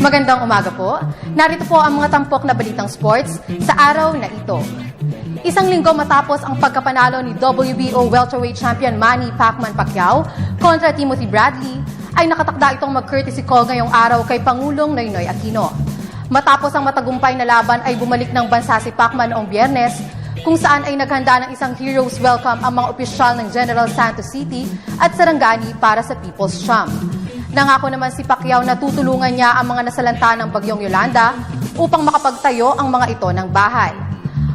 Magandang umaga po. Narito po ang mga tampok na balitang sports sa araw na ito. Isang linggo matapos ang pagkapanalo ni WBO welterweight champion Manny Pacman Pacquiao kontra Timothy Bradley, ay nakatakda itong mag-courtesy call ngayong araw kay Pangulong Noynoy Aquino. Matapos ang matagumpay na laban ay bumalik ng bansa si Pacman noong Biyernes, kung saan ay naghanda ng isang hero's welcome ang mga opisyal ng General Santos City at Sarangani para sa People's Champ. Nangako naman si Pacquiao na tutulungan niya ang mga nasalanta ng Bagyong Yolanda upang makapagtayo ang mga ito ng bahay.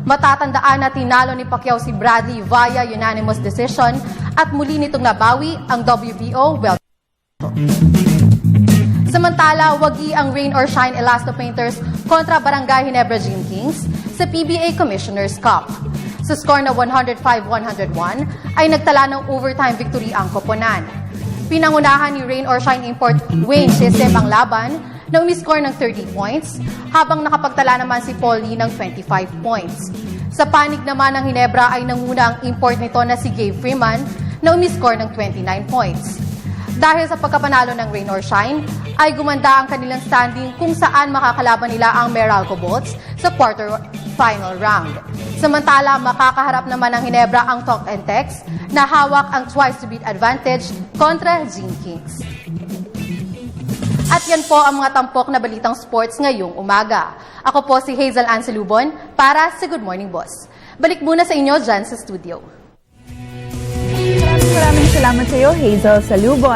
Matatandaan na tinalo ni Pacquiao si Bradley via unanimous decision at muli nitong nabawi ang WBO welterweight. Samantala, wagi ang Rain or Shine Elasto Painters kontra Barangay Ginebra Gym Kings sa PBA Commissioner's Cup. Sa score na 105-101 ay nagtala ng overtime victory ang koponan. Pinangunahan ni Rain or Shine Import Wayne Chisem ang laban na umiscore ng 30 points, habang nakapagtala naman si Paul Lee ng 25 points. Sa panig naman ng Ginebra ay nanguna ang import nito na si Gabe Freeman na umiscore ng 29 points. Dahil sa pagkapanalo ng Rain or Shine, ay gumanda ang kanilang standing kung saan makakalaban nila ang Meralco Bolts sa quarter-final round. Samantala, makakaharap naman ng Ginebra ang Talk and Text na hawak ang twice-to-beat advantage kontra Gym Kings. At yan po ang mga tampok na balitang sports ngayong umaga. Ako po si Hazel Ann Salubon para sa Good Morning Boss. Balik muna sa inyo dyan sa studio. Maraming salamat sa iyo, Hazel Salubon.